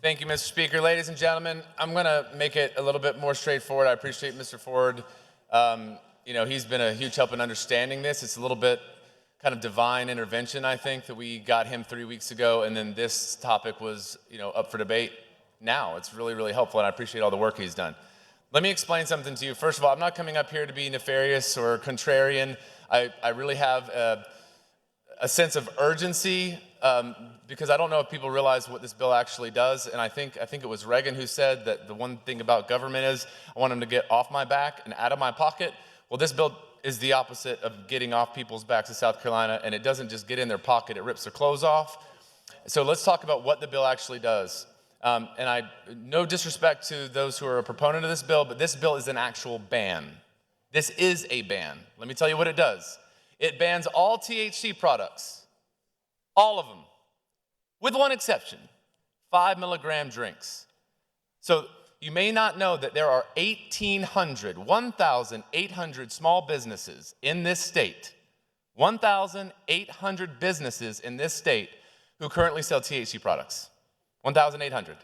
Thank you, Mr. Speaker. Ladies and gentlemen, I'm going to make it a little bit more straightforward. I appreciate Mr. Ford. He's been a huge help in understanding this. It's a little bit kind of divine intervention, I think, that we got him 3 weeks ago, and then this topic was, up for debate now. It's really, really helpful, and I appreciate all the work he's done. Let me explain something to you. First of all, I'm not coming up here to be nefarious or contrarian. I really have a sense of urgency because I don't know if people realize what this bill actually does, and I think it was Reagan who said that the one thing about government is I want them to get off my back and out of my pocket. Well, this bill is the opposite of getting off people's backs in South Carolina, and it doesn't just get in their pocket, it rips their clothes off. So let's talk about what the bill actually does. No disrespect to those who are a proponent of this bill, but this bill is an actual ban. This is a ban. Let me tell you what it does. It bans all THC products, all of them, with one exception, 5 milligram drinks. So you may not know that there are 1,800 small businesses in this state, 1,800 businesses in this state who currently sell THC products, 1,800.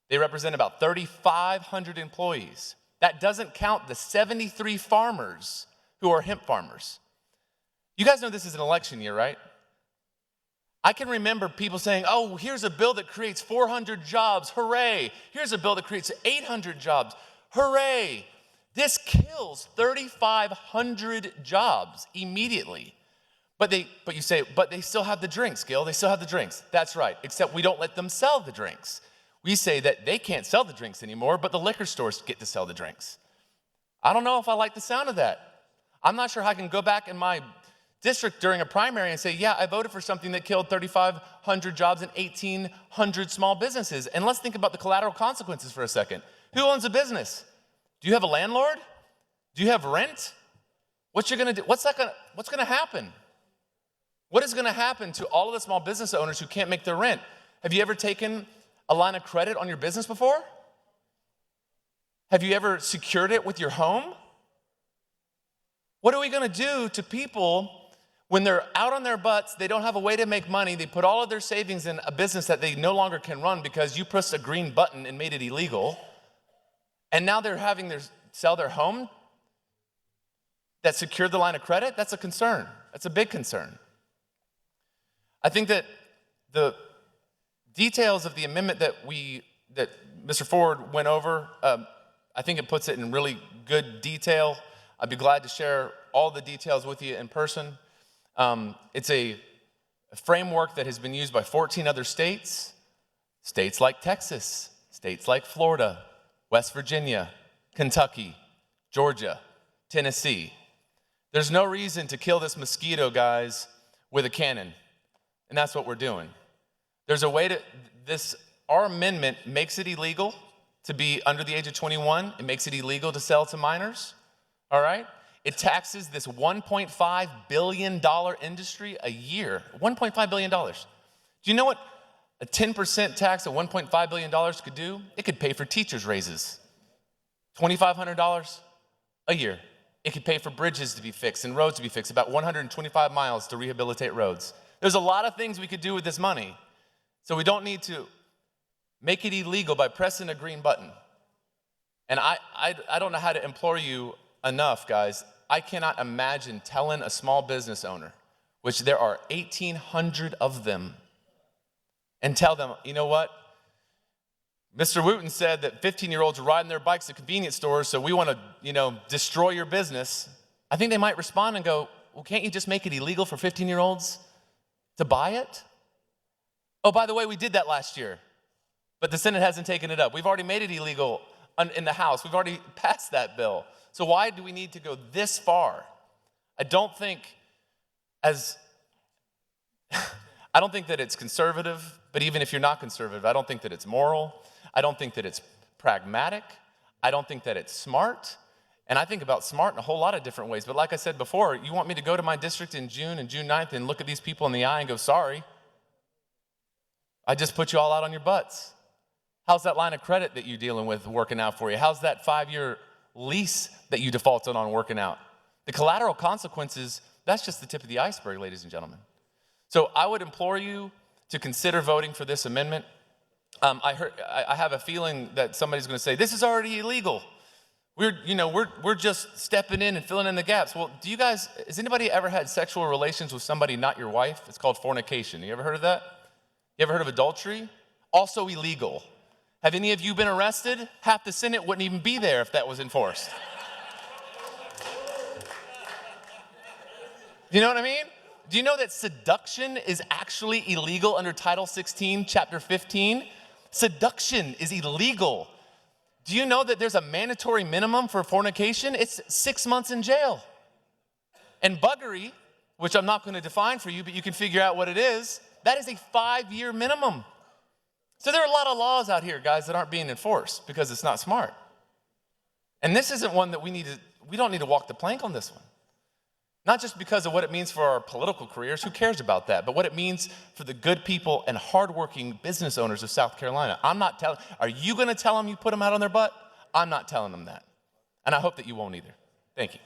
They represent about 3,500 employees. That doesn't count the 73 farmers who are hemp farmers. You guys know this is an election year, right? I can remember people saying, oh, here's a bill that creates 400 jobs, hooray. Here's a bill that creates 800 jobs, hooray. This kills 3,500 jobs immediately. But you say, but they still have the drinks, Gil, they still have the drinks. That's right, except we don't let them sell the drinks. We say that they can't sell the drinks anymore, but the liquor stores get to sell the drinks. I don't know if I like the sound of that. I'm not sure how I can go back in my district during a primary and say, yeah, I voted for something that killed 3,500 jobs and 1,800 small businesses. And let's think about the collateral consequences for a second. Who owns a business? Do you have a landlord? Do you have rent? What you're gonna do? What's gonna happen? What is gonna happen to all of the small business owners who can't make their rent? Have you ever taken a line of credit on your business before? Have you ever secured it with your home? What are we gonna do to people when they're out on their butts, they don't have a way to make money, they put all of their savings in a business that they no longer can run because you pressed a green button and made it illegal, and now they're having to sell their home that secured the line of credit? That's a concern. That's a big concern. I think that the details of the amendment that Mr. Ford went over, I think it puts it in really good detail. I'd be glad to share all the details with you in person. It's a framework that has been used by 14 other states, states like Texas, states like Florida, West Virginia, Kentucky, Georgia, Tennessee. There's no reason to kill this mosquito, guys, with a cannon, and that's what we're doing. There's a way our amendment makes it illegal to be under the age of 21. It makes it illegal to sell to minors, all right? It taxes this $1.5 billion industry a year, $1.5 billion. Do you know what a 10% tax of $1.5 billion could do? It could pay for teachers' raises, $2,500 a year. It could pay for bridges to be fixed and roads to be fixed, about 125 miles to rehabilitate roads. There's a lot of things we could do with this money. So we don't need to make it illegal by pressing a green button. And I don't know how to implore you enough, guys. I cannot imagine telling a small business owner, which there are 1,800 of them, and tell them, you know what? Mr. Wooten said that 15-year-olds are riding their bikes to convenience stores, so we want to, destroy your business. I think they might respond and go, well, can't you just make it illegal for 15-year-olds to buy it? Oh, by the way, we did that last year, but the Senate hasn't taken it up. We've already made it illegal in the House. We've already passed that bill. So why do we need to go this far? I don't think that it's conservative, but even if you're not conservative, I don't think that it's moral. I don't think that it's pragmatic. I don't think that it's smart. And I think about smart in a whole lot of different ways. But like I said before, you want me to go to my district in June and June 9th and look at these people in the eye and go, sorry, I just put you all out on your butts. How's that line of credit that you're dealing with working out for you? How's that 5-year lease that you defaulted on working out? The collateral consequences, that's just the tip of the iceberg, ladies and gentlemen. So I would implore you to consider voting for this amendment. I have a feeling that somebody's going to say, this is already illegal. We're just stepping in and filling in the gaps. Well, has anybody ever had sexual relations with somebody not your wife? It's called fornication. You ever heard of that? You ever heard of adultery? Also illegal. Have any of you been arrested? Half the Senate wouldn't even be there if that was enforced. You know what I mean? Do you know that seduction is actually illegal under Title 16, Chapter 15? Seduction is illegal. Do you know that there's a mandatory minimum for fornication? It's 6 months in jail. And buggery, which I'm not going to define for you, but you can figure out what it is, that is a 5-year minimum. So there are a lot of laws out here, guys, that aren't being enforced because it's not smart. And this isn't one that we don't need to walk the plank on this one. Not just because of what it means for our political careers, who cares about that, but what it means for the good people and hardworking business owners of South Carolina. Are you going to tell them you put them out on their butt? I'm not telling them that. And I hope that you won't either. Thank you.